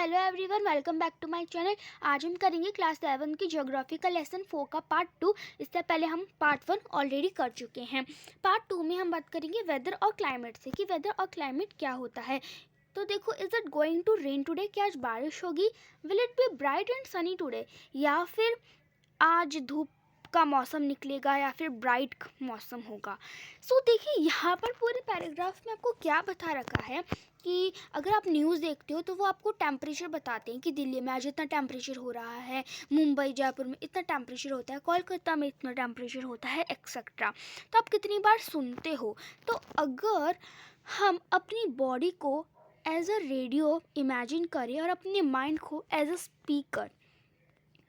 Hello everyone, welcome back to my channel. आज हम करेंगे क्लास 11 की ज्योग्राफी का लेसन 4 का पार्ट 2। इससे पहले हम पार्ट 1 ऑलरेडी कर चुके हैं। पार्ट 2 में हम बात करेंगे वेदर और क्लाइमेट से कि वेदर और क्लाइमेट क्या होता है। तो देखो, is it going to rain today? क्या आज बारिश होगी? Will it be bright and sunny today? या फिर आज धूप का मौसम निकलेगा या फिर ब्राइट मौसम होगा। सो देखिए, यहाँ पर पूरे पैराग्राफ में आपको क्या बता रखा है कि अगर आप न्यूज़ देखते हो तो वो आपको टेम्परेचर बताते हैं कि दिल्ली में आज इतना टेम्परेचर हो रहा है, मुंबई जयपुर में इतना टेम्परेचर होता है, कोलकाता में इतना टेम्परेचर होता है, एक्सेट्रा। तो आप कितनी बार सुनते हो। तो अगर हम अपनी बॉडी को एज अ रेडियो इमेजिन करें और अपने माइंड को as a speaker,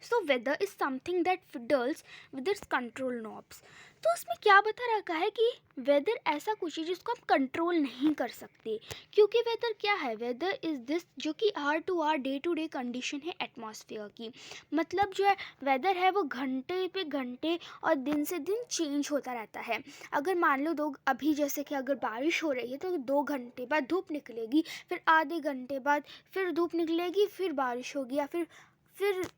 so weather is something that fiddles with its control knobs. तो उसमें क्या बता रखा है कि वेदर ऐसा कुछ है जिसको हम कंट्रोल नहीं कर सकते, क्योंकि वेदर क्या है? वेदर इज़ दिस जो कि hour to hour day to day condition है एटमॉस्फेयर की। मतलब जो है वेदर है वो घंटे पे घंटे और दिन से दिन चेंज होता रहता है। अगर मान लो अभी जैसे कि अगर बारिश हो रही है तो 2 घंटे बाद धूप निकलेगी, फिर आधे घंटे बाद फिर धूप निकलेगी, फिर बारिश होगी, या फिर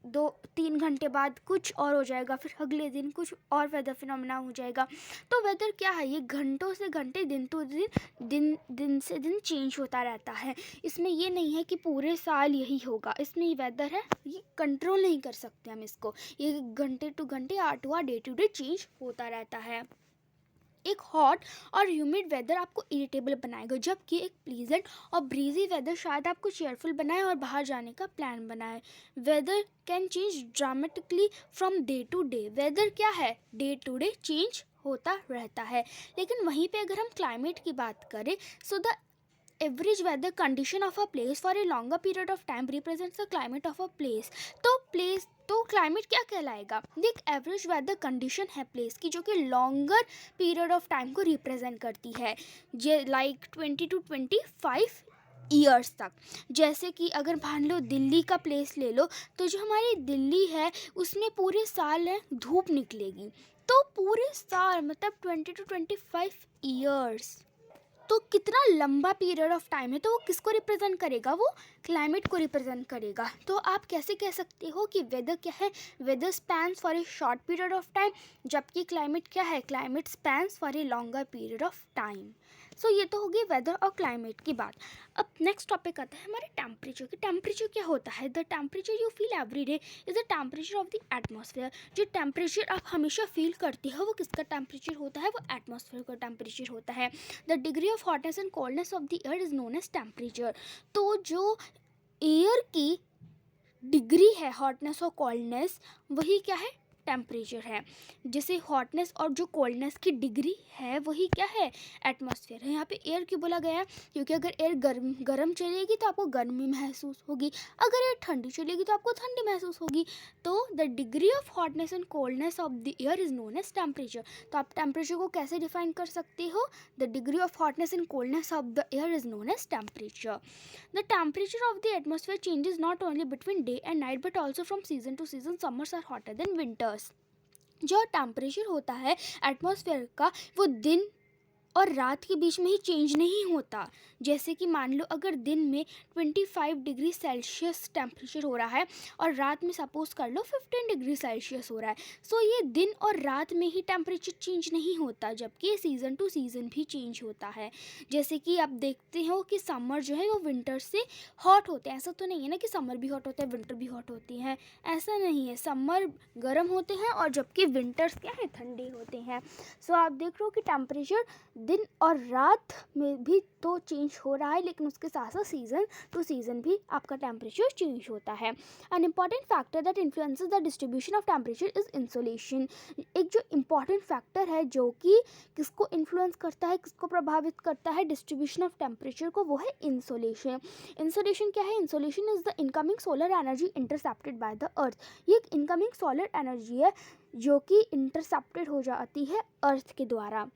2-3 घंटे बाद कुछ और हो जाएगा, फिर अगले दिन कुछ और वेदर फिनोमेना हो जाएगा। तो वेदर क्या है? ये घंटों से घंटे, दिन तो दिन से दिन चेंज होता रहता है। इसमें ये नहीं है कि पूरे साल यही होगा। इसमें ये वेदर है, ये कंट्रोल नहीं कर सकते हम इसको। ये घंटे टू घंटे, hour to hour, day to day change होता रहता है। एक हॉट और ह्यूमिड वेदर आपको इरिटेबल बनाएगा, जबकि एक प्लीजेंट और ब्रीजी वेदर शायद आपको चेयरफुल बनाए और बाहर जाने का प्लान बनाए। Weather can change dramatically from day to day. Weather क्या है? डे टू डे चेंज होता रहता है। लेकिन वहीं पे अगर हम क्लाइमेट की बात करें, so the average weather condition of a place for a longer period of time represents the climate of a place. तो क्लाइमेट क्या कहलाएगा? देख, एवरेज वेदर कंडीशन है प्लेस की, जो कि लॉन्गर पीरियड ऑफ टाइम को रिप्रेजेंट करती है, जे लाइक 20 to 25 ईयर्स तक। जैसे कि अगर मान लो दिल्ली का प्लेस ले लो, तो जो हमारी दिल्ली है उसमें पूरे साल है धूप निकलेगी। तो पूरे साल मतलब 20 to 25 ईयर्स, तो कितना लंबा पीरियड ऑफ टाइम है। तो वो किसको रिप्रेजेंट करेगा? वो क्लाइमेट को रिप्रेजेंट करेगा। तो आप कैसे कह सकते हो कि वेदर क्या है? Weather spans for a short period of time, जबकि क्लाइमेट क्या है? Climate spans for a longer period of time. So ये तो होगी वेदर और क्लाइमेट की बात। अब नेक्स्ट टॉपिक आता है हमारे टेम्परेचर की। टेम्परेचर क्या होता है? The temperature you feel every day is the temperature of the atmosphere. जो टेम्परेचर आप हमेशा फील करते हो वो किसका टेम्परेचर होता है? वो एटमॉस्फेयर का टेम्परेचर होता है। The degree of hotness and coldness of the air is known as temperature. तो जो एयर की डिग्री है, हॉटनेस और कोल्डनेस, वही क्या है? टेम्परेचर है। जैसे हॉटनेस और जो कोल्डनेस की डिग्री है वही क्या है? एटमॉस्फेयर है। यहाँ पे एयर क्यों बोला गया है? क्योंकि अगर एयर गर्म चलेगी तो आपको गर्मी महसूस होगी, अगर एयर ठंडी चलेगी तो आपको ठंडी महसूस होगी। तो the degree of hotness and coldness of the air is known as temperature. तो आप टेम्परेचर को कैसे डिफाइन कर सकते हो? The degree of hotness and coldness of the air is known as temperature. The temperature of the atmosphere changes not only between day and night but also from season to season. Summers are hotter than winters. जो temperature होता है atmosphere का, वो दिन और रात के बीच में ही चेंज नहीं होता। जैसे कि मान लो अगर दिन में 25 डिग्री सेल्सियस टेम्परेचर हो रहा है और रात में सपोज कर लो 15 डिग्री सेल्सियस हो रहा है, सो ये दिन और रात में ही टेम्परेचर चेंज नहीं होता, जबकि सीज़न टू सीज़न भी चेंज होता है। जैसे कि आप देखते हो कि समर जो है वो विंटर से हॉट होते हैं। ऐसा तो नहीं है ना कि समर भी हॉट होता है विंटर भी हॉट होती है, ऐसा नहीं है। समर गर्म होते हैं और जबकि विंटर्स क्या है? ठंडे होते हैं। सो आप देख रहे हो कि टेम्परेचर दिन और रात में भी तो चेंज हो रहा है, लेकिन उसके साथ साथ सीज़न टू सीज़न भी आपका टेम्परेचर चेंज होता है। An important factor that influences the distribution of temperature is insolation. एक जो इम्पॉर्टेंट फैक्टर है जो कि किसको इन्फ्लुएंस करता है, किसको प्रभावित करता है डिस्ट्रीब्यूशन ऑफ टेम्परेचर को, वो है इंसोलेशन। इंसोलेशन क्या है? Insolation is the incoming solar energy intercepted by the अर्थ। ये एक इनकमिंग सोलर एनर्जी है जो कि इंटरसेप्टेड हो जाती है अर्थ के द्वारा।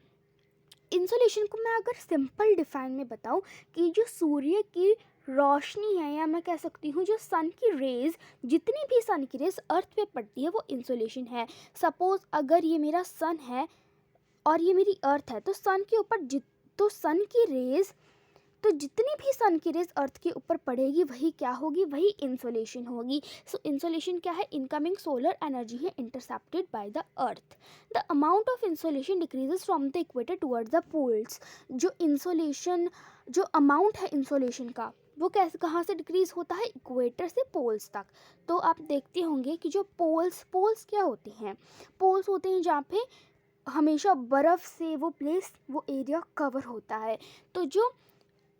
इंसोलेशन को मैं अगर सिंपल डिफाइन में बताऊं कि जो सूर्य की रोशनी है, या मैं कह सकती हूँ जो सन की रेज, जितनी भी सन की रेज अर्थ पे पड़ती है वो इंसोलेशन है। सपोज अगर ये मेरा सन है और ये मेरी अर्थ है, तो सन के ऊपर तो सन की रेज तो जितनी भी सन की रेज अर्थ के ऊपर पड़ेगी वही क्या होगी, वही इंसोलेशन होगी। सो इंसोलेशन क्या है, इनकमिंग सोलर एनर्जी है intercepted by the earth. The amount of insolation decreases from the equator towards the poles. जो इंसोलेशन, जो अमाउंट है इंसोलेशन का, वो कैसे, कहाँ से डिक्रीज होता है, इक्वेटर से पोल्स तक। तो आप देखते होंगे कि जो पोल्स क्या होते हैं, पोल्स होते हैं जहाँ पे हमेशा बर्फ़ से वो प्लेस, वो एरिया कवर होता है। तो जो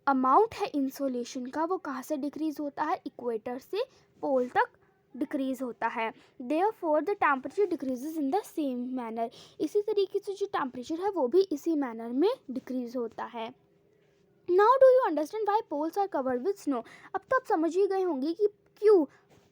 अमाउंट है इंसोलेशन का वो कहाँ से डिक्रीज होता है, इक्वेटर से पोल तक डिक्रीज होता है। Therefore the temperature decreases in the same manner. इसी तरीके से जो टेम्परेचर है वो भी इसी मैनर में डिक्रीज होता है। Now do you understand why poles are covered with snow. अब तो आप समझ ही गए होंगे कि क्यों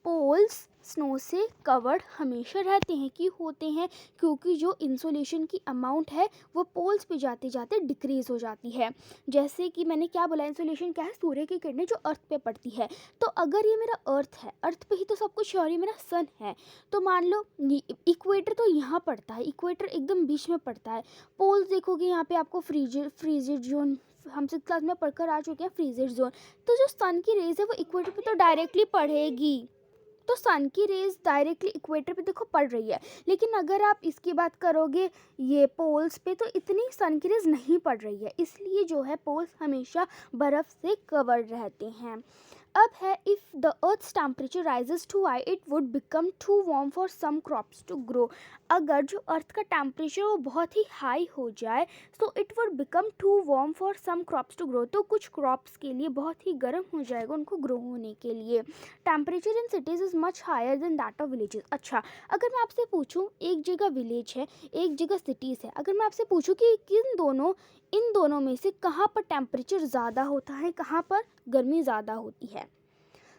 पोल्स स्नो से कवर्ड हमेशा रहते हैं, क्यों होते हैं, क्योंकि जो इंसोलेशन की अमाउंट है वो पोल्स पे जाते जाते डिक्रीज हो जाती है। जैसे कि मैंने क्या बोला, इंसोलेशन क्या है, सूर्य की किरणें जो अर्थ पे पड़ती है। तो अगर ये मेरा अर्थ है, अर्थ पे ही तो सब कुछ, और ये मेरा सन है, तो मान लो इक्वेटर तो यहाँ पड़ता है, इक्वेटर एकदम बीच में पड़ता है। पोल्स देखोगे यहाँ पे आपको फ्रीजेड जोन, हम 6th क्लास में पढ़कर आ चुके हैं, फ्रीजेड जोन। तो जो सन की रेज है वो इक्वेटर पे तो डायरेक्टली पड़ेगी, तो सन की रेज डायरेक्टली इक्वेटर पे देखो पड़ रही है। लेकिन अगर आप इसकी बात करोगे ये पोल्स पे, तो इतनी सन की रेज नहीं पड़ रही है, इसलिए जो है पोल्स हमेशा बर्फ़ से कवर्ड रहते हैं। अब है, if the earth's temperature rises to high it would become too warm for some crops to grow. अगर जो अर्थ का टेम्परेचर वो बहुत ही हाई हो जाए तो it would become too warm for some crops to grow, तो कुछ क्रॉप्स के लिए बहुत ही गर्म हो जाएगा उनको ग्रो होने के लिए। Temperature in cities is much higher than that of villages. अच्छा, अगर मैं आपसे पूछूं, एक जगह विलेज है, एक जगह सिटीज़ है, अगर मैं आपसे पूछूं कि इन दोनों में से कहाँ पर टेम्परेचर ज़्यादा होता है, कहाँ पर गर्मी ज़्यादा होती है।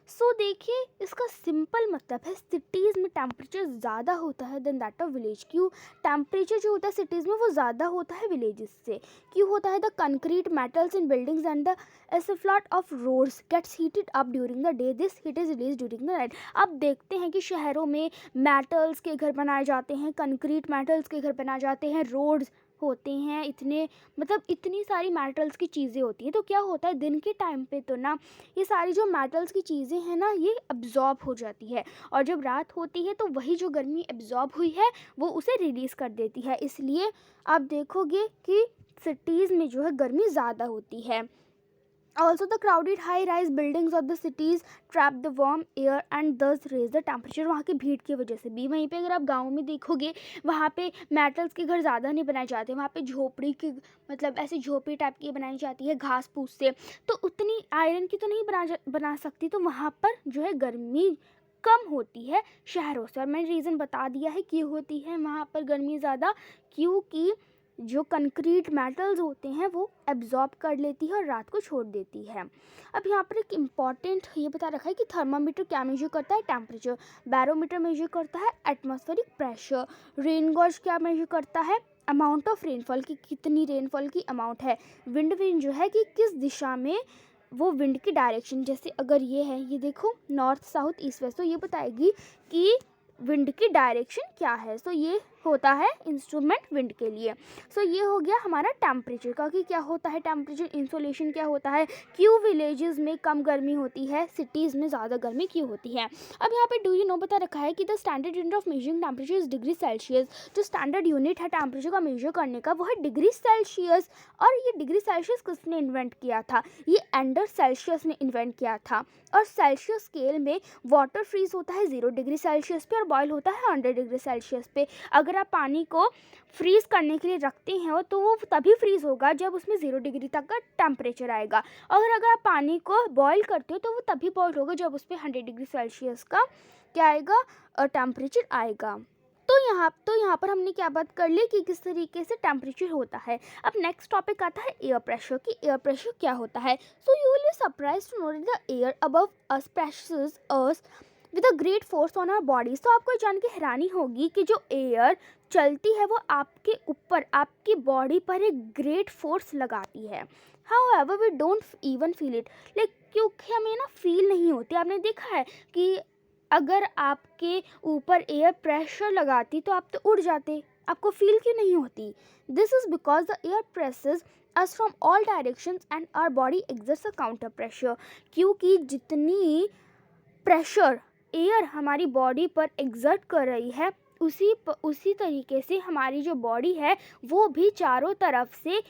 सो देखिए, इसका सिंपल मतलब है सिटीज़ में टेम्परेचर ज़्यादा होता है देन दैट ऑफ विलेज। क्यों टेम्परेचर जो होता है सिटीज़ में वो ज़्यादा होता है विलेजेस से, क्यों होता है, the concrete metals in buildings and the asphalt of roads gets heated up during the day, this heat is release during the night. अब देखते हैं कि शहरों में मेटल्स के घर बनाए जाते हैं, कंक्रीट मेटल्स के घर बनाए जाते हैं, रोड्स होते हैं, इतने मतलब इतनी सारी मेटल्स की चीज़ें होती हैं। तो क्या होता है, दिन के टाइम पे तो ना ये सारी जो मेटल्स की चीज़ें हैं ना ये अब्जॉर्ब हो जाती है, और जब रात होती है तो वही जो गर्मी अब्जॉर्ब हुई है वो उसे रिलीज़ कर देती है। इसलिए आप देखोगे कि सिटीज़ में जो है गर्मी ज़्यादा होती है। Also, the crowded high-rise buildings of the cities trap the warm air and thus raise the temperature। वहाँ की भीड़ की वजह से भी। वहीं पे अगर आप गाँव में देखोगे वहाँ पे मेटल्स के घर ज़्यादा नहीं बनाए जाते, वहाँ पे झोपड़ी की, मतलब ऐसी झोपड़ी टाइप की बनाई जाती है घास फूस से, तो उतनी आयरन की तो नहीं बना सकती, तो वहाँ पर जो है गर्मी कम होती है शहरों से। और मैंने रीज़न बता दिया है क्यों होती है वहाँ पर गर्मी ज़्यादा, क्योंकि जो कंक्रीट मेटल्स होते हैं वो एब्जॉर्ब कर लेती है और रात को छोड़ देती है। अब यहाँ पर एक इम्पॉर्टेंट ये बता रखा है कि थर्मामीटर क्या मेजर करता है, टेम्परेचर। बैरोमीटर मेजर करता है एटमॉस्फेरिक प्रेशर। रेन गॉज क्या मेजर करता है, अमाउंट ऑफ रेनफॉल की, कितनी रेनफॉल की अमाउंट है। विंड जो है कि किस दिशा में वो विंड की डायरेक्शन, जैसे अगर ये है, ये देखो नॉर्थ साउथ ईस्ट वेस्ट, तो ये बताएगी कि विंड की डायरेक्शन क्या है। सो ये होता है इंस्ट्रूमेंट विंड के लिए। सो ये हो गया हमारा टेम्परेचर का कि क्या होता है टेम्परेचर, इंसोलेशन क्या होता है, क्यों विलेजेस में कम गर्मी होती है, सिटीज़ में ज़्यादा गर्मी क्यों होती है। अब यहाँ पे डू यू नो बता रखा है कि the standard unit of measuring temperature is degree Celsius. जो स्टैंडर्ड यूनिट है टेम्परेचर का मेजर करने का वो है डिग्री सेल्सियस। और ये डिग्री सेल्सियस किसने इन्वेंट किया था, ये एंडर सेल्सियस ने इन्वेंट किया था। और सेल्सियस स्केल में वाटर फ्रीज होता है 0 डिग्री सेल्सियस पे और बॉयल होता है 100 डिग्री सेल्सियस पे। अगर आप पानी को फ्रीज़ करने के लिए रखते हैं तो वो तभी फ्रीज़ होगा जब उसमें 0 डिग्री तक का टेम्परेचर आएगा, और अगर आप पानी को बॉयल करते हो तो वो तभी बॉयल होगा जब उस पर 100 डिग्री सेल्सियस का क्या आएगा, टेम्परेचर आएगा। तो यहाँ पर हमने क्या बात कर ली कि किस तरीके से टेम्परेचर होता है। अब नेक्स्ट टॉपिक आता है एयर प्रेशर, कि एयर प्रेशर क्या होता है। So you will be surprised to know that the air above us pressures us with a great force on our bodies. तो आपको जान के हैरानी होगी कि जो एयर चलती है वो आपके ऊपर, आपकी बॉडी पर एक ग्रेट फोर्स लगाती है। However we don't even feel it, like क्योंकि हमें ना फील नहीं होती। आपने देखा है कि अगर आपके ऊपर एयर प्रेशर लगाती तो आप तो उड़ जाते, आपको फील क्यों नहीं होती। This is because the air presses us from all directions and our body exerts a counter pressure. क्योंकि जितनी प्रेशर एयर हमारी बॉडी पर एग्जर्ट कर रही है उसी तरीके से हमारी जो बॉडी है वो भी चारों तरफ से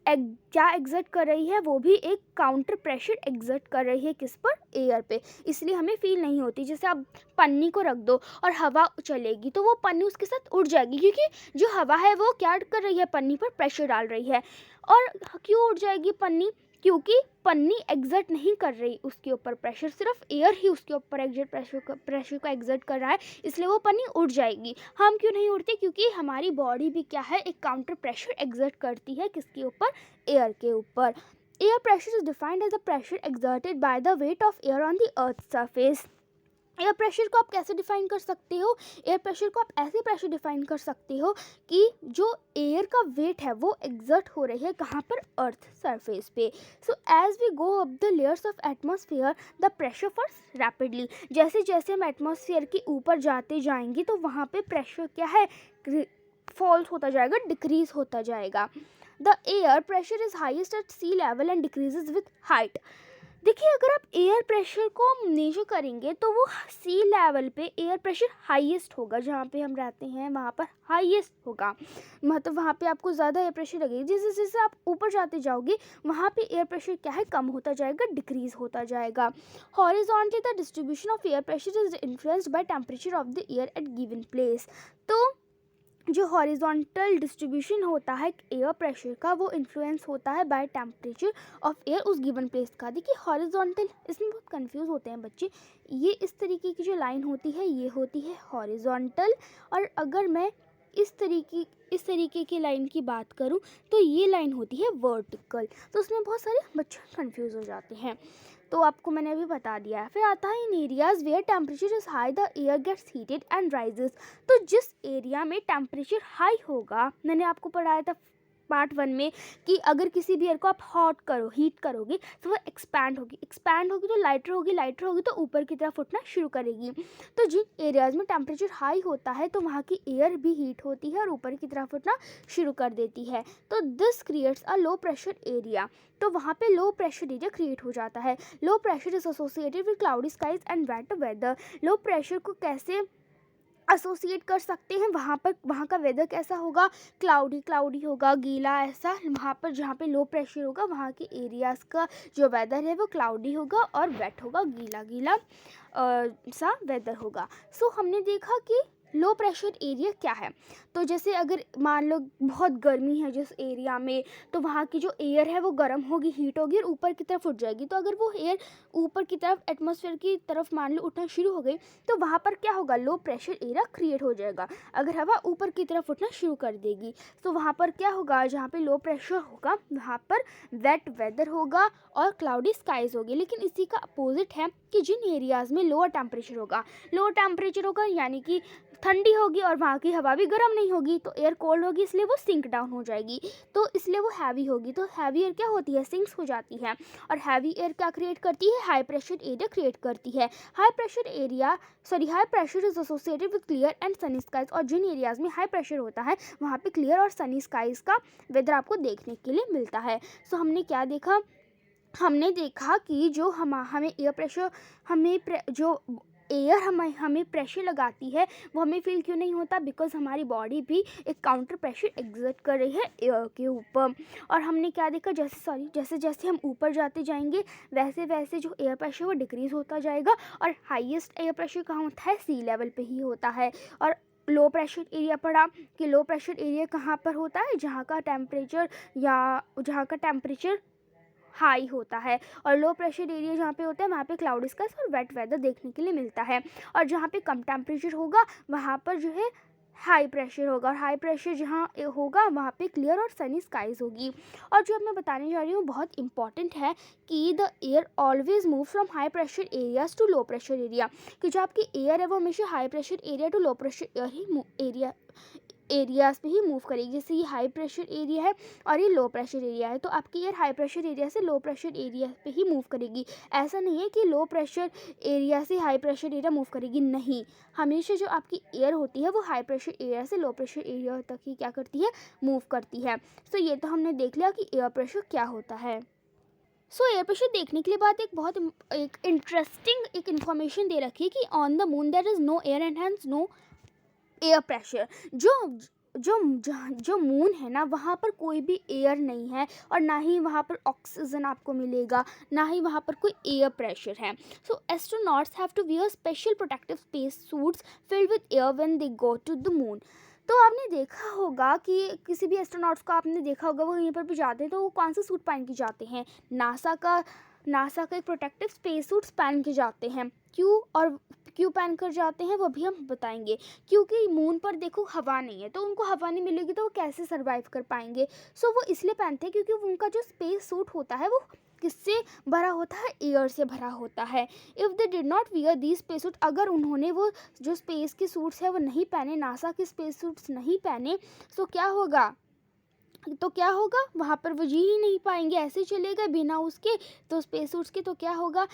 क्या एग्जर्ट कर रही है, वो भी एक काउंटर प्रेशर एग्जर्ट कर रही है। किस पर? एयर पे। इसलिए हमें फील नहीं होती। जैसे आप पन्नी को रख दो और हवा चलेगी तो वो पन्नी उसके साथ उड़ जाएगी, क्योंकि जो हवा है वो क्या कर रही है, पन्नी पर प्रेशर डाल रही है। और क्यों उड़ जाएगी पन्नी? क्योंकि पन्नी एग्जर्ट नहीं कर रही उसके ऊपर प्रेशर, सिर्फ एयर ही उसके ऊपर एग्जर्ट प्रेशर को एग्जर्ट कर रहा है, इसलिए वो पन्नी उड़ जाएगी। हम क्यों नहीं उड़ते? क्योंकि हमारी बॉडी भी क्या है, एक काउंटर प्रेशर एग्जर्ट करती है। किसके ऊपर? एयर के ऊपर। Air pressure is defined as the pressure exerted by the weight of air on the earth surface. Air pressure को आप कैसे डिफाइन कर सकते हो? एयर प्रेशर को आप ऐसे प्रेशर डिफाइन कर सकते हो कि जो एयर का वेट है वो एग्जर्ट हो रही है कहाँ पर? अर्थ सरफेस पे। So as we go up the layers of atmosphere the pressure falls rapidly. जैसे जैसे हम एटमॉस्फेयर के ऊपर जाते जाएंगे तो वहाँ पे प्रेशर क्या है, फॉल्स होता जाएगा, डिक्रीज होता जाएगा। The air pressure is highest at sea level and decreases with height. देखिए, अगर आप एयर प्रेशर को मेजर करेंगे तो वो सी लेवल पे एयर प्रेशर हाईएस्ट होगा, जहाँ पे हम रहते हैं वहाँ पर हाईएस्ट होगा, मतलब वहाँ पे आपको ज़्यादा एयर प्रेशर लगेगी। जैसे जैसे आप ऊपर जाते जाओगे वहाँ पे एयर प्रेशर क्या है, कम होता जाएगा, डिक्रीज होता जाएगा। Horizontally the distribution of air pressure is influenced by temperature of the air eight given place. तो जो हॉरिजॉन्टल डिस्ट्रीब्यूशन होता है एयर प्रेशर का वो इन्फ्लुएंस होता है बाय टेम्परेचर ऑफ एयर उस गिवन प्लेस का। देखिए, हॉरिजॉन्टल, इसमें बहुत कंफ्यूज होते हैं बच्चे। ये इस तरीके की जो लाइन होती है ये होती है हॉरिजॉन्टल, और अगर मैं इस तरीके की लाइन की बात करूं तो ये लाइन होती है वर्टिकल। तो उसमें बहुत सारे बच्चे कंफ्यूज हो जाते हैं, तो आपको मैंने अभी बता दिया है। फिर आता है in areas where temperature is high the air gets heated and rises. तो जिस एरिया में टेम्परेचर हाई होगा, मैंने आपको पढ़ाया था पार्ट 1 में कि अगर किसी भी एयर को आप हीट करोगे तो वो एक्सपैंड होगी तो लाइटर होगी तो ऊपर की तरफ उठना शुरू करेगी। तो जिन एरियाज में टेम्परेचर हाई होता है तो वहाँ की एयर भी हीट होती है और ऊपर की तरफ उठना शुरू कर देती है। तो this creates a low pressure area. तो वहाँ पे लो प्रेशर एरिया क्रिएट हो जाता है। Low pressure is associated with cloudy skies and wet weather. Low pressure को कैसे एसोसिएट कर सकते हैं? वहाँ का वेदर कैसा होगा? क्लाउडी होगा, गीला, ऐसा। वहाँ पर जहाँ पे लो प्रेशर होगा वहाँ के एरियाज़ का जो वेदर है वो क्लाउडी होगा और वेट होगा, गीला सा वेदर होगा। सो हमने देखा कि लो प्रेशर एरिया क्या है। तो जैसे अगर मान लो बहुत गर्मी है जिस एरिया में, तो वहाँ की जो एयर है वो गर्म होगी, हीट होगी और ऊपर की तरफ उठ जाएगी। तो अगर वो एयर ऊपर की तरफ एटमॉस्फेयर की तरफ मान लो उठना शुरू हो गई तो वहाँ पर क्या होगा, लो प्रेशर एरिया क्रिएट हो जाएगा। अगर हवा ऊपर की तरफ उठना शुरू कर देगी तो वहाँ पर क्या होगा, जहाँ पे लो प्रेशर होगा वहाँ पर वेट वेदर होगा और क्लाउडी स्काइज होगी। लेकिन इसी का अपोजिट है कि जिन एरियाज़ में लोअर टेम्परेचर होगा यानी कि ठंडी होगी और वहाँ की हवा भी गर्म नहीं होगी, तो एयर कोल्ड होगी, इसलिए वो सिंक डाउन हो जाएगी, तो इसलिए वो हैवी होगी। तो हैवी एयर क्या होती है, सिंक्स हो जाती है। और हैवी एयर क्या क्रिएट करती है, हाई प्रेशर एरिया क्रिएट करती है। High pressure is associated with clear and sunny skies. और जिन एरियाज में हाई प्रेशर होता है वहाँ पे क्लियर और सनी स्काइज का वेदर आपको देखने के लिए मिलता है। सो हमने क्या देखा, हमने देखा कि जो हमें एयर प्रेशर जो एयर हमें प्रेशर लगाती है वो हमें फील क्यों नहीं होता, बिकॉज हमारी बॉडी भी एक काउंटर प्रेशर एग्जर्ट कर रही है एयर के ऊपर। और हमने क्या देखा, जैसे जैसे हम ऊपर जाते जाएंगे वैसे वैसे जो एयर प्रेशर वो डिक्रीज होता जाएगा। और हाईएस्ट एयर प्रेशर कहाँ होता है, सी लेवल पे ही होता है। और लो प्रेशर एरिया पढ़ा कि लो प्रेशर एरिया कहाँ पर होता है, जहाँ का टेम्परेचर हाई होता है। और लो प्रेशर एरिया जहाँ पे होता है वहाँ पे क्लाउडी स्काइज और वेट वेदर देखने के लिए मिलता है। और जहाँ पे कम टेम्परेचर होगा वहाँ पर जो है हाई प्रेशर होगा, और हाई प्रेशर जहाँ होगा वहाँ पे क्लियर और सनी स्काइज होगी। और जो अब मैं बताने जा रही हूँ बहुत इंपॉर्टेंट है कि the air always move from high pressure areas to low pressure area. कि जो आपकी एयर है वो हमेशा high pressure area to low pressure area areas पे ही मूव करेगी। जैसे ये हाई प्रेशर एरिया है और ये लो प्रेशर एरिया है, तो आपकी एयर हाई प्रेशर एरिया से लो प्रेशर एरिया पे ही मूव करेगी। ऐसा नहीं है कि लो प्रेशर एरिया से हाई प्रेशर एरिया मूव करेगी, नहीं, हमेशा जो आपकी एयर होती है वो हाई प्रेशर एरिया से लो प्रेशर एरिया तक ही क्या करती है, मूव करती है। सो ये तो हमने देख लिया कि एयर प्रेशर क्या होता है। सो एयर प्रेशर देखने के लिए बाद एक इंटरेस्टिंग एक इन्फॉर्मेशन दे रखी है कि on the moon there is no air and hence no air pressure. जो जो जो मून है ना, वहाँ पर कोई भी एयर नहीं है और ना ही वहाँ पर ऑक्सीजन आपको मिलेगा, ना ही वहाँ पर कोई एयर प्रेशर है। So astronauts have to wear special protective space suits filled with air when they go to the moon. तो आपने देखा होगा कि किसी भी एस्ट्रोनॉट्स को आपने देखा होगा, वो यहीं पर भी जाते हैं तो वो कौन सा सूट पहन के जाते हैं, नासा का एक प्रोटेक्टिव स्पेस सूट्स पहन के जाते हैं। क्यों पहन कर जाते हैं वो भी हम बताएंगे। क्योंकि मून पर देखो हवा नहीं है, तो उनको हवा नहीं मिलेगी तो वो कैसे सर्वाइव कर पाएंगे। सो वो इसलिए पहनते हैं क्योंकि उनका जो स्पेस सूट होता है वो किससे भरा होता है, एयर से भरा होता है। If they did not wear these space suit, अगर उन्होंने वो जो स्पेस के सूट्स है वो नहीं पहने, नासा के स्पेस सूट्स नहीं पहने, तो क्या होगा वहाँ पर वो जी ही नहीं पाएंगे, ऐसे चलेगा बिना उसके, तो स्पेस सूट्स के। तो क्या होगा,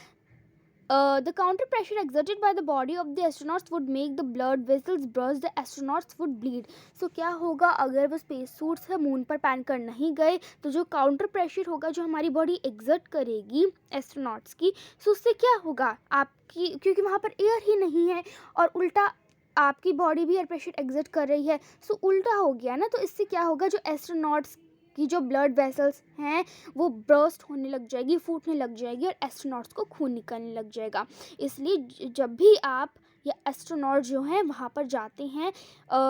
the counter pressure exerted by the body of the astronauts would make the blood vessels burst, the astronauts would bleed। so क्या होगा, अगर वो स्पेस सूट्स है मून पर पहन कर नहीं गए, तो जो काउंटर प्रेशर होगा जो हमारी बॉडी एग्जर्ट करेगी एस्ट्रोनॉट्स की, सो उससे क्या होगा आपकी, क्योंकि वहाँ पर एयर ही नहीं है और उल्टा आपकी बॉडी भी एयर प्रेशर एग्जर्ट कर रही है, सो उल्टा हो गया ना। तो इससे क्या होगा, जो एस्ट्रोनॉट्स की जो ब्लड वेसल्स हैं वो बर्स्ट होने लग जाएगी, फूटने लग जाएगी और एस्ट्रोनॉट्स को खून निकलने लग जाएगा। इसलिए जब भी आप या एस्ट्रोनॉट जो हैं वहाँ पर जाते हैं,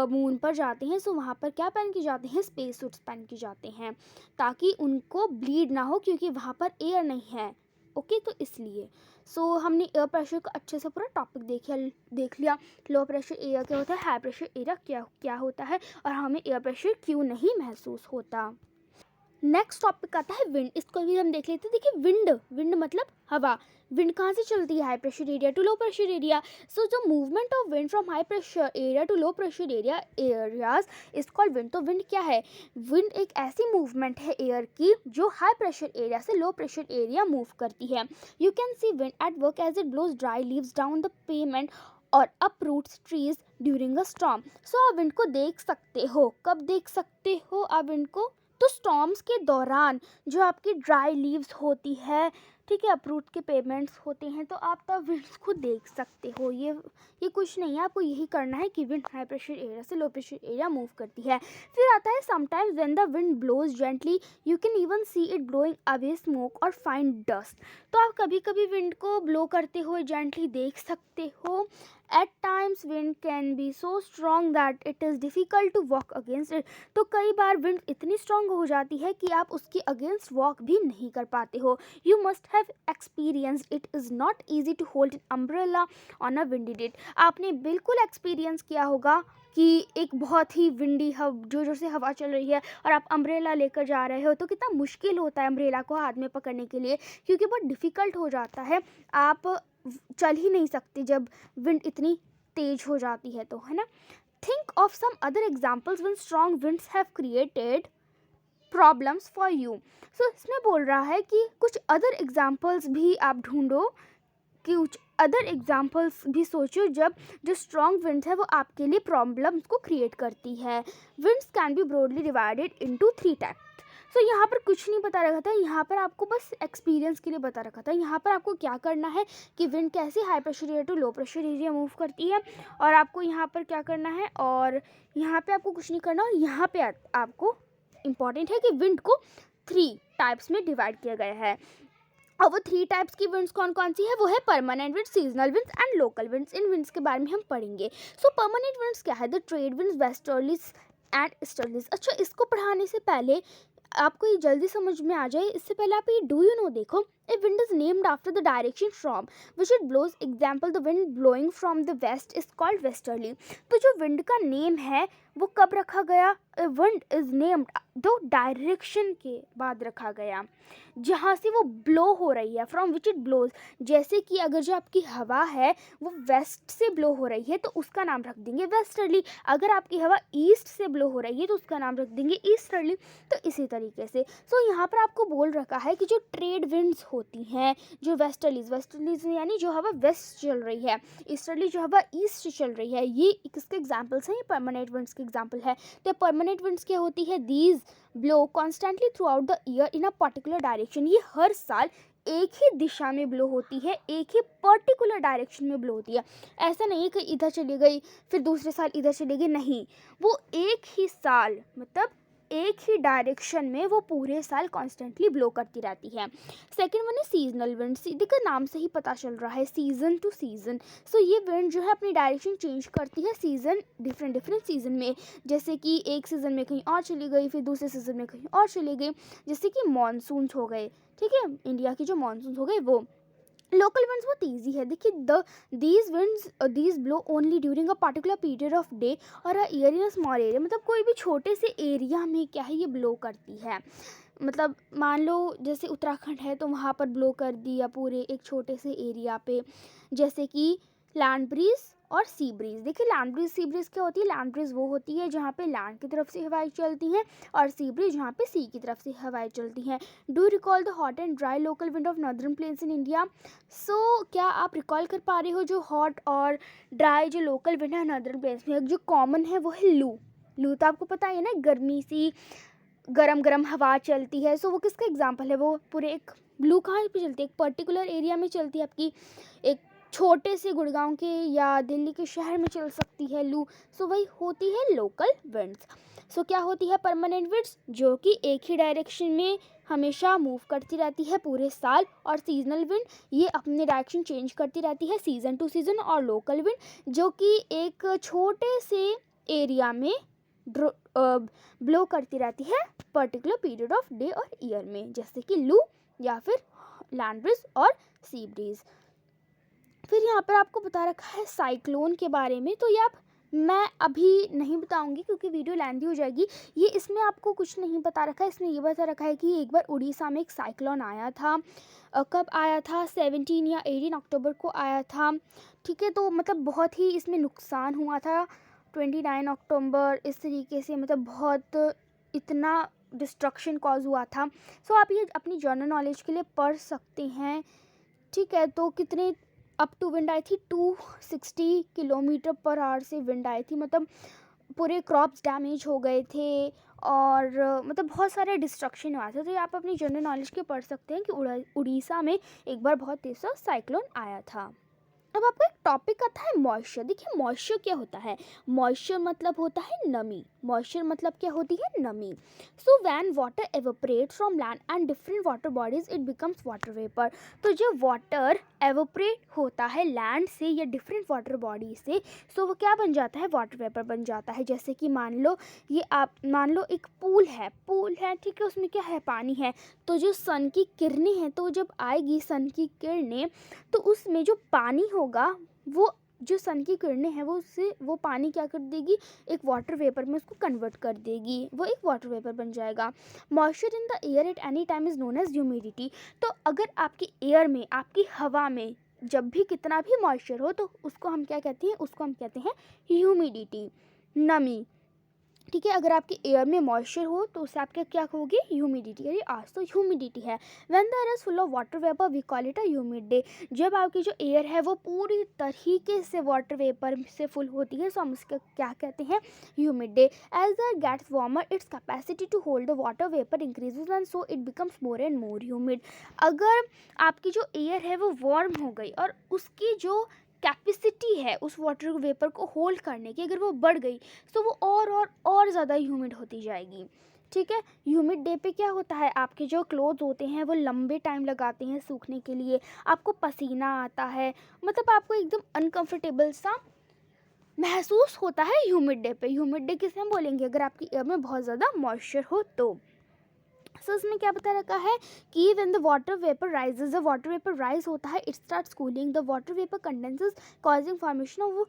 मून पर जाते हैं, सो वहाँ पर क्या पहन के जाते हैं, स्पेस सूट्स पहन के जाते हैं, ताकि उनको ब्लीड ना हो, क्योंकि वहाँ पर एयर नहीं है। ओके, तो इसलिए हमने एयर प्रेशर का अच्छे से पूरा टॉपिक देख लिया। लो प्रेशर एरिया क्या होता है, हाई प्रेशर एरिया क्या होता है, और हमें एयर प्रेशर क्यों नहीं महसूस होता। नेक्स्ट टॉपिक आता है विंड। इसको भी हम देख लेते हैं। देखिए विंड मतलब हवा। विंड कहाँ से चलती है, high pressure area to low pressure area. So जो movement of wind from high pressure area to low pressure areas is called wind. तो विंड क्या है, विंड एक ऐसी मूवमेंट है एयर की जो हाई प्रेशर एरिया से लो प्रेशर एरिया मूव करती है। You can see wind at work as it blows dry leaves down the pavement और uproots trees during a storm। सो आप विंड को देख सकते हो, कब देख सकते हो आप विंड को, तो स्टॉर्म्स के दौरान जो आपकी ड्राई लीव्स होती है, ठीक है, अपरूट के पेमेंट्स होते हैं, तो आप तब विंड्स को देख सकते हो। ये कुछ नहीं है, आपको यही करना है कि विंड हाई प्रेशर एरिया से लो प्रेशर एरिया मूव करती है। फिर आता है sometimes when the wind blows gently you can even see it blowing away smoke और फाइन डस्ट। तो आप कभी कभी विंड को ब्लो करते हुए जेंटली देख सकते हो। At times wind can be so strong that it is difficult to walk against it. तो कई बार विंड इतनी स्ट्रॉन्ग हो जाती है कि आप उसके अगेंस्ट वॉक भी नहीं कर पाते हो। You must have experienced it is not easy to hold an umbrella on a windy day. आपने बिल्कुल एक्सपीरियंस किया होगा कि एक बहुत ही विंडी जोर से हवा चल रही है और आप अम्ब्रेला लेकर जा रहे हो, तो कितना मुश्किल होता है अम्ब्रेला को हाथ में पकड़ने के लिए, क्योंकि बहुत डिफ़िकल्ट हो जाता है, आप चल ही नहीं सकते जब विंड इतनी तेज हो जाती है, तो है ना। Think of some other examples when strong winds have created problems for you. So इसमें बोल रहा है कि कुछ अदर एग्जाम्पल्स भी आप ढूंढो, कि कुछ अदर एग्जाम्पल्स भी सोचो जब जो स्ट्रॉन्ग विंड्स है वो आपके लिए प्रॉब्लम्स को क्रिएट करती है। Winds can be broadly divided into 3 types. So यहाँ पर कुछ नहीं बता रखा था, यहाँ पर आपको बस एक्सपीरियंस के लिए बता रखा था। यहाँ पर आपको क्या करना है कि विंड कैसे high pressure area to low pressure area move करती है, और आपको यहाँ पर क्या करना है, और यहाँ पे आपको कुछ नहीं करना। और यहाँ पे आपको इम्पॉर्टेंट है कि विंड को 3 टाइप्स में डिवाइड किया गया है, और वो 3 टाइप्स की विंड्स कौन कौन सी है, वो है permanent winds, seasonal winds and local winds. In winds के बारे में हम पढ़ेंगे। सो परमानेंट विंड्स क्या है, the trade winds, westerlies and easterlies. अच्छा, इसको पढ़ाने से पहले आपको ये जल्दी समझ में आ जाए, इससे पहले आप ये डू यू नो देखो। A wind is named after the direction from which it blows. Example, the wind blowing from the west is called westerly. तो जो wind का name है वो कब रखा गया? A wind is named दो डायरेक्शन के बाद रखा गया, जहाँ से वो ब्लो हो रही है, फ्रॉम विच इट ब्लोज. जैसे कि अगर जो आपकी हवा है वो वेस्ट से ब्लो हो रही है तो उसका नाम रख देंगे वेस्टर्ली. अगर आपकी हवा ईस्ट से ब्लो हो रही है तो उसका नाम रख देंगे ईस्टर्ली. तो इसी तरीके से यहाँ पर आपको बोल रखा है कि जो ट्रेड विंड्स होती हैं, जो वेस्टर्लीज यानी जो हवा वेस्ट चल रही है, ईस्टर्ली जो हवा ईस्ट चल रही है, ये किसके एग्जाम्पल्स हैं? ये परमानेंट विंड्स के एग्जाम्पल है. तो परमानेंट विंड्स क्या होती है? These blow constantly through out the year in a particular direction. ये हर साल एक ही दिशा में ब्लो होती है, एक ही पर्टिकुलर डायरेक्शन में ब्लो होती है. ऐसा नहीं है कि इधर चली गई फिर दूसरे साल इधर चली गई, नहीं, वो एक ही साल मतलब एक ही डायरेक्शन में वो पूरे साल कॉन्स्टेंटली ब्लो करती रहती है. सेकेंड वन है सीजनल विंड. देखिए नाम से ही पता चल रहा है सीजन टू सीजन. ये विंड जो है अपनी डायरेक्शन चेंज करती है सीजन, डिफरेंट सीजन में. जैसे कि एक सीज़न में कहीं और चली गई फिर दूसरे सीजन में कहीं और चली गई. जैसे कि मानसून्स हो गए, ठीक है, इंडिया की जो मानसून हो गए वो. लोकल विंड्स बहुत ईजी है. देखिए these blow only during a particular period of day और a year in a small area. मतलब कोई भी छोटे से एरिया में क्या है ये ब्लो करती है. मतलब मान लो जैसे उत्तराखंड है तो वहाँ पर ब्लो कर दिया पूरे एक छोटे से एरिया पे. जैसे कि लैंड ब्रीज और सी ब्रीज. देखिए लैंड ब्रीज सी ब्रीज क्या होती है? लैंड ब्रीज वो होती है जहाँ पे लैंड की तरफ से हवाएं चलती हैं और सी ब्रीज जहाँ पे सी की तरफ से हवाएं चलती हैं. Do recall the hot and dry local wind of northern plains in India. क्या आप रिकॉल कर पा रहे हो जो हॉट और ड्राई जो लोकल विंड है नॉर्दर्न प्लेन्स में? जो कॉमन है वो है लू. लू तो आपको पता है ना, गर्मी सी गरम हवा चलती है. वो किसका एग्जाम्पल है? वो पूरे एक लू कहाँ पे चलती है? एक पर्टिकुलर एरिया में चलती है, आपकी एक छोटे से गुड़गांव के या दिल्ली के शहर में चल सकती है लू. वही होती है लोकल विंड्स. क्या होती है परमानेंट विंड्स? जो कि एक ही डायरेक्शन में हमेशा मूव करती रहती है पूरे साल. और सीजनल विंड ये अपने डायरेक्शन चेंज करती रहती है सीजन टू सीजन. और लोकल विंड जो कि एक छोटे से एरिया में ब्लो करती रहती है पर्टिकुलर पीरियड ऑफ डे और ईयर में, जैसे कि लू या फिर लैंड ब्रीज और सी ब्रीज. फिर यहाँ पर आपको बता रखा है साइक्लोन के बारे में. तो ये मैं अभी नहीं बताऊंगी क्योंकि वीडियो लेंथी हो जाएगी. ये इसमें आपको कुछ नहीं बता रखा है. इसमें ये बता रखा है कि एक बार उड़ीसा में एक साइक्लोन आया था. कब आया था? 17 या 18 अक्टूबर को आया था, ठीक है. तो मतलब बहुत ही इसमें नुकसान हुआ था. 29 अक्टूबर इस तरीके से मतलब बहुत इतना डिस्ट्रक्शन कॉज हुआ था. आप ये अपनी जनरल नॉलेज के लिए पढ़ सकते हैं, ठीक है. तो कितने अप टू विंड आई थी 260 किलोमीटर पर आवर से विंड आई थी. मतलब पूरे क्रॉप्स डैमेज हो गए थे और मतलब बहुत सारे डिस्ट्रक्शन हुआ था. तो ये आप अपनी जनरल नॉलेज के पढ़ सकते हैं कि उड़ीसा में एक बार बहुत तेज सा साइक्लोन आया था. अब आपका एक टॉपिक आता है मॉइस्चर. देखिए मॉइस्चर क्या होता है? मॉइस्चर मतलब होता है नमी. मॉइस्चर मतलब क्या होती है? नमी. When water evaporate from land and different water bodies it becomes water vapour. तो जब वाटर एवोपरेट होता है लैंड से या डिफरेंट वाटर बॉडी से, वो क्या बन जाता है? वाटर वेपर बन जाता है. जैसे कि मान लो एक पूल है, ठीक है, उसमें क्या है? पानी है. तो जो सन की किरणें हैं तो जब आएगी सन की किरणें तो उसमें जो पानी होगा वो जो सन की किरणें हैं वो पानी क्या कर देगी? एक वाटर वेपर में उसको कन्वर्ट कर देगी, वो एक वाटर वेपर बन जाएगा. Moisture in the air at any time is known as humidity. तो अगर आपकी एयर में, आपकी हवा में जब भी कितना भी मॉइस्चर हो तो उसको हम क्या कहते हैं? उसको हम कहते हैं ह्यूमिडिटी, नमी, ठीक है. अगर आपके एयर में मॉइस्चर हो तो उससे आपके क्या होगी? ह्यूमिडिटी. अरे आज तो ह्यूमिडिटी है. When the air is full of water vapour we call it a humid day. जब आपकी जो एयर है वो पूरी तरीके से वाटर वेपर से फुल होती है तो हम उसका क्या कहते हैं? Humid day. As the air gets warmer its capacity to hold the water vapour increases and so it becomes more and more humid. अगर आपकी जो एयर है वो वार्म हो गई और उसकी जो कैपेसिटी है उस वाटर वेपर को होल्ड करने की, अगर वो बढ़ गई तो वो और ज़्यादा ह्यूमिड होती जाएगी, ठीक है. ह्यूमिड डे पे क्या होता है? आपके जो क्लोथ होते हैं वो लंबे टाइम लगाते हैं सूखने के लिए. आपको पसीना आता है, मतलब आपको एकदम अनकंफर्टेबल सा महसूस होता है ह्यूमिड डे पे. ह्यूमिड डे किसे हम बोलेंगे? अगर आपकी एयर में बहुत ज़्यादा मॉइस्चर हो तो. सो इसमें क्या बता रखा है कि when the water vapour rises, the water vapour rise होता है, it starts cooling, the water vapour condenses causing formation of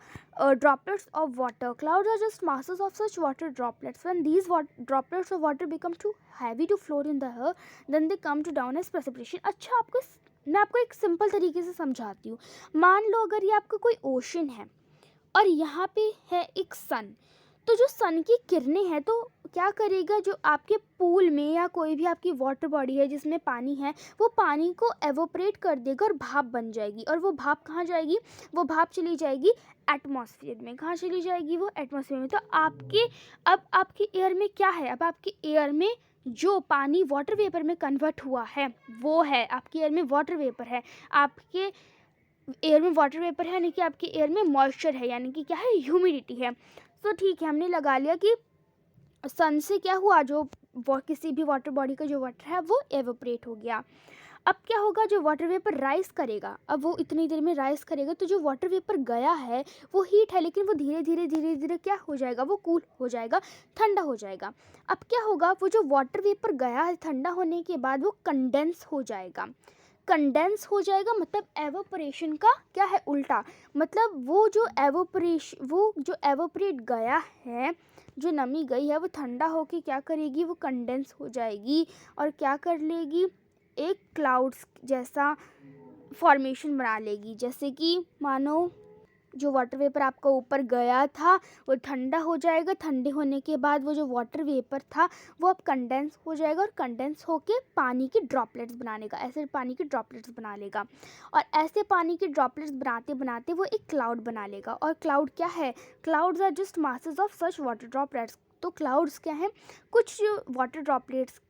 droplets of water. Clouds are just masses of such water droplets. When these droplets of water become too heavy to float in the air, then they come to down as precipitation. अच्छा, मैं आपको एक simple तरीके से समझाती हूँ. मान लो अगर ये आपका कोई ओशन है और यहाँ पे है एक सन, तो जो सन की किरणें हैं तो क्या करेगा, जो आपके पूल में या कोई भी आपकी वाटर बॉडी है जिसमें पानी है, वो पानी को एवोपरेट कर देगा और भाप बन जाएगी. और वो भाप कहाँ जाएगी, वो भाप चली जाएगी एटमॉस्फेयर में. कहाँ चली जाएगी, वो एटमॉस्फेयर में. तो अब आपके एयर में क्या है, अब आपके एयर में जो पानी वाटर वेपर में कन्वर्ट हुआ है वो है, आपके एयर में वाटर वेपर है. आपके एयर में वाटर वेपर है यानी कि आपके एयर में मॉइस्चर है, यानी कि क्या है, ह्यूमिडिटी है. तो ठीक है, हमने लगा लिया कि सन से क्या हुआ, जो किसी भी वाटर बॉडी का जो वाटर है वो एवोपरेट हो गया. अब क्या होगा, जो वाटर वेपर राइज करेगा, अब वो इतनी देर में राइज करेगा, तो जो वाटर वेपर गया है वो हीट है, लेकिन वो धीरे धीरे धीरे धीरे क्या हो जाएगा, वो कूल हो जाएगा, ठंडा हो जाएगा. अब क्या होगा, वो जो वाटर वेपर गया है ठंडा होने के बाद वो कंडेंस हो जाएगा. कंडेंस हो जाएगा मतलब एवोपरेशन का क्या है, उल्टा. मतलब वो जो एवोपरेट गया है, जो नमी गई है, वो ठंडा होके क्या करेगी, वो कंडेंस हो जाएगी और क्या कर लेगी, एक क्लाउड्स जैसा फॉर्मेशन बना लेगी. जैसे कि मानो जो वाटर वेपर आपका ऊपर गया था वो ठंडा हो जाएगा, ठंडे होने के बाद वो जो वाटर वेपर था वो अब कंडेंस हो जाएगा और कंडेंस होके पानी की ड्रॉपलेट्स बनाने का, ऐसे पानी की ड्रॉपलेट्स बना लेगा. और ऐसे पानी की ड्रॉपलेट्स बनाते बनाते वो एक क्लाउड बना लेगा. और क्लाउड क्या है, clouds are just masses of such water droplets. तो क्लाउड्स क्या हैं, कुछ वाटर ड्रॉपलेट्स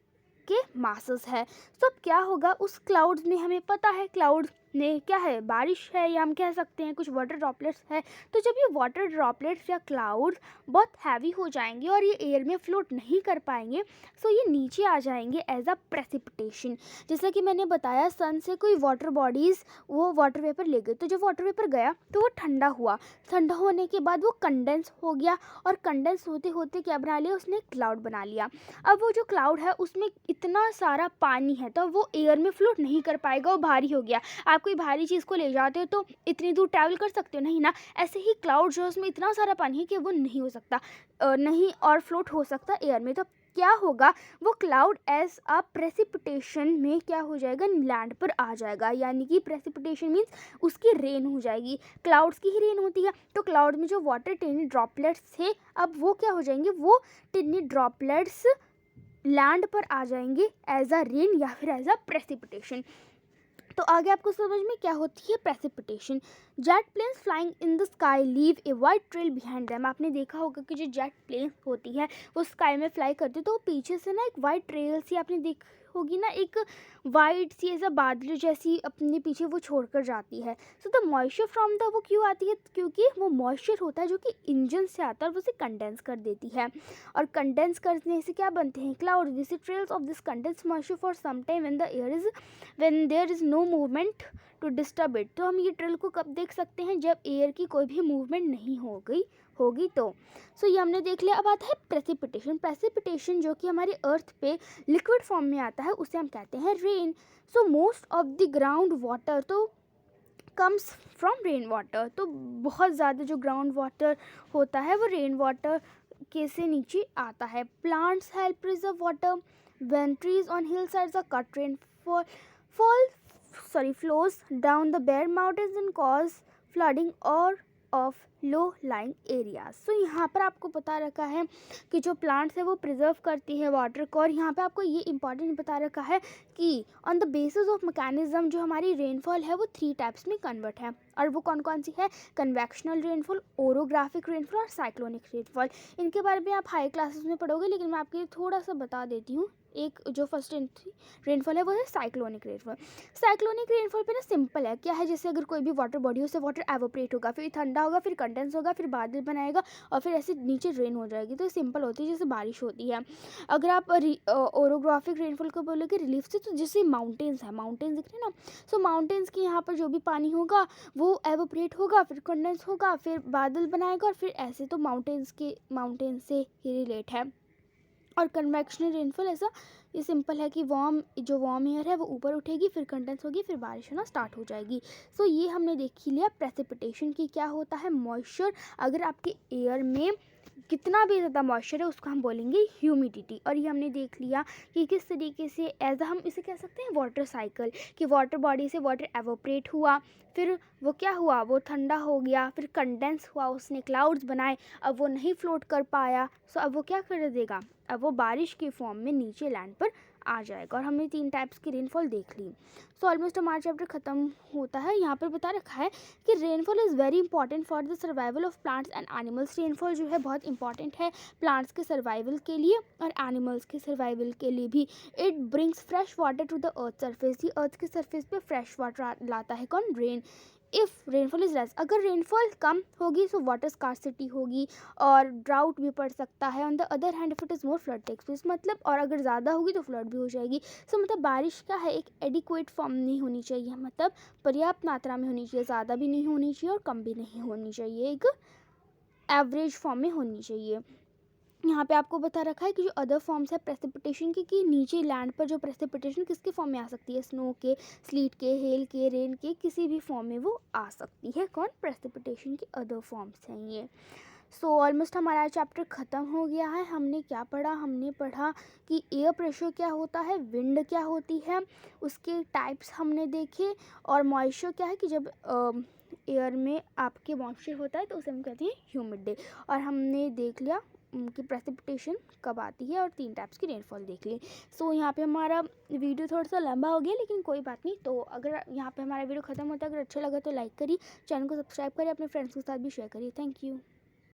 के मासेस है. तो अब क्या होगा, उस क्लाउड्स में हमें पता है क्लाउड में क्या है, बारिश है, या हम कह सकते हैं कुछ वाटर ड्रॉपलेट्स है. तो जब ये वाटर ड्रॉपलेट्स या क्लाउड्स बहुत हैवी हो जाएंगे और ये एयर में फ्लोट नहीं कर पाएंगे, तो ये नीचे आ जाएंगे एज अ प्रेसिपिटेशन. जैसा कि मैंने बताया, सन से कोई वाटर बॉडीज़ वो वाटर वेपर ले गए, तो जब वाटर वेपर गया तो वो ठंडा हुआ, ठंडा होने के बाद वो कंडेंस हो गया और कंडेंस होते होते क्या बना लिया, उसने क्लाउड बना लिया. अब वो जो क्लाउड है उसमें इतना सारा पानी है तो वो एयर में फ्लोट नहीं कर पाएगा, वो भारी हो गया. आप कोई भारी चीज़ को ले जाते हो तो इतनी दूर ट्रैवल कर सकते हो नहीं ना. ऐसे ही क्लाउड जो उसमें इतना सारा पानी है कि वो नहीं हो सकता, नहीं और फ्लोट हो सकता एयर में. तो क्या होगा, वो क्लाउड एज अ प्रेसिपिटेशन में क्या हो जाएगा, लैंड पर आ जाएगा. यानी कि प्रेसिपिटेशन मीन्स उसकी रेन हो जाएगी. क्लाउड्स की ही रेन होती है, तो क्लाउड में जो वाटर टिनी ड्रॉपलेट्स थे अब वो क्या हो जाएंगे, वो टिनी ड्रॉपलेट्स लैंड पर आ जाएंगे एज अ रेन या फिर एज अ प्रेसिपिटेशन. तो आगे आपको समझ में क्या होती है precipitation. Jet planes flying in the sky leave a white trail behind them. आपने देखा होगा कि जो जेट प्लेन्स होती है वो स्काई में फ्लाई करती है, तो पीछे से ना एक वाइट ट्रेल सी आपने देखी होगी ना, एक वाइट सी ऐसा बादल जैसी अपने पीछे वो छोड़कर जाती है. So the moisture from the, वो क्यों आती है, क्योंकि वो मॉइस्चर होता है जो कि इंजन से आता है और वो उसे कंडेंस कर देती है. और कंडेंस करने से क्या बनते हैं, cloud. We see trails of this condense moisture for some time when there is no movement to disturb it. तो हम ये ट्रेल को कब देख सकते हैं, जब एयर की कोई भी मूवमेंट नहीं होगी तो. सो ये हमने देख लिया. अब आता है प्रेसिपिटेशन. प्रेसिपिटेशन जो कि हमारे अर्थ पे लिक्विड फॉर्म में आता है उसे हम कहते हैं rain. So most of the ground water तो कम्स फ्रॉम रेन वाटर. तो बहुत ज़्यादा जो ग्राउंड वाटर होता है वो रेन वाटर के से नीचे आता है. Plants help preserve water. When trees on hill sides are cut, rain flows down the bare mountains and cause flooding or of low lying areas. So यहाँ पर आपको बता रखा है कि जो प्लांट्स है वो प्रिजर्व करती है वाटर को. और यहाँ पे आपको ये इंपॉर्टेंट बता रखा है कि on the basis of mechanism जो हमारी रेनफॉल है वो 3 टाइप्स में कन्वर्ट है. और वो कौन कौन सी है, कन्वेक्शनल रेनफॉल, ओरोग्राफिक रेनफॉल और साइक्लोनिक रेनफॉल. इनके बारे में आप हाई क्लासेस में पढ़ोगे, लेकिन मैं आपके थोड़ा सा बता देती हूँ. एक जो फर्स्ट रेनफॉल है वो है साइक्लोनिक रेनफॉल. साइक्लोनिक रेनफॉल पे ना सिंपल है, क्या है, जैसे अगर कोई भी वाटर बॉडी हो उससे वाटर एवोपरेट होगा, फिर ठंडा होगा, फिर कंडेंस होगा, फिर बादल बनाएगा और फिर ऐसे नीचे रेन हो जाएगी. तो सिंपल होती है जैसे बारिश होती है. अगर आप ओरोग्राफिक रेनफॉल को बोलोगे रिलीफ से, तो जैसे माउंटेन्स है, माउंटेन्स दिख रहे हैं ना, सो माउंटेन्स के यहाँ पर जो भी पानी होगा वो एवोपरेट होगा, फिर कंडेंस होगा, फिर बादल बनाएगा और फिर ऐसे. तो माउंटेन्स से ही रिलेट है. और कन्वेक्शनल रेनफॉल ऐसा ये सिंपल है कि वार्म एयर है वो ऊपर उठेगी, फिर कंडेंस होगी, फिर बारिश होना स्टार्ट हो जाएगी। सो ये हमने देख ही लिया प्रेसिपिटेशन की क्या होता है, मॉइस्चर। अगर आपके एयर में कितना भी ज़्यादा मॉइस्चर है उसको हम बोलेंगे ह्यूमिडिटी। और ये हमने देख लिया कि किस तरीके से एज हम इसे कह सकते हैं वाटर साइकिल, कि वाटर बॉडी से वाटर एवोपरेट हुआ, फिर वो क्या हुआ, वो ठंडा हो गया, फिर कंडेंस हुआ, उसने क्लाउड्स बनाए, अब वो नहीं फ्लोट कर पाया, सो अब वो क्या कर देगा, अब वो बारिश के फॉर्म में नीचे लैंड पर आ जाएगा। और हमने 3 टाइप्स की रेनफॉल देख ली। सो ऑलमोस्ट हमारा चैप्टर ख़त्म होता है। यहाँ पर बता रखा है कि rainfall is very important for the survival of plants and animals. Rainfall जो है बहुत इंपॉर्टेंट है प्लांट्स के सर्वाइवल के लिए और एनिमल्स के सर्वाइवल के लिए भी। It brings fresh water to the earth surface. ये अर्थ के सरफेस पे फ्रेश वाटर लाता है कौन, rain. If rainfall is less, अगर रेनफॉल कम होगी तो वाटर स्कार्सिटी होगी और ड्राउट भी पड़ सकता है। On the other hand if it is more flood takes place, मतलब और अगर ज़्यादा होगी तो फ्लड भी हो जाएगी। सो मतलब बारिश का है एक एडिक्वेट फॉर्म नहीं होनी चाहिए, मतलब पर्याप्त मात्रा में होनी चाहिए, ज़्यादा भी नहीं होनी चाहिए और कम भी नहीं होनी चाहिए, एक एवरेज फॉर्म में होनी चाहिए। यहाँ पे आपको बता रखा है कि जो अदर फॉर्म्स है प्रेसिपिटेशन की, कि नीचे लैंड पर जो प्रेसिपिटेशन किसके फॉर्म में आ सकती है, स्नो के, स्लीट के, हेल के, रेन के, किसी भी फॉर्म में वो आ सकती है। कौन, प्रेसिपिटेशन की अदर फॉर्म्स हैं ये। सो ऑलमोस्ट हमारा चैप्टर ख़त्म हो गया है। हमने क्या पढ़ा, हमने पढ़ा कि एयर प्रेशर क्या होता है, विंड क्या होती है, उसके टाइप्स हमने देखे, और मॉइस्चर क्या है कि जब एयर में आपके मॉइस्चर होता है तो उसे हम कहते हैं ह्यूमिड। और हमने देख लिया कि प्रेसिपिटेशन कब आती है और 3 टाइप्स की रेनफॉल देख ली। सो यहाँ पे हमारा वीडियो थोड़ा सा लंबा हो गया लेकिन कोई बात नहीं। तो अगर यहाँ पे हमारा वीडियो ख़त्म होता है, अगर अच्छा लगा तो लाइक करिए, चैनल को सब्सक्राइब करिए, अपने फ्रेंड्स के साथ भी शेयर करिए। Thank you.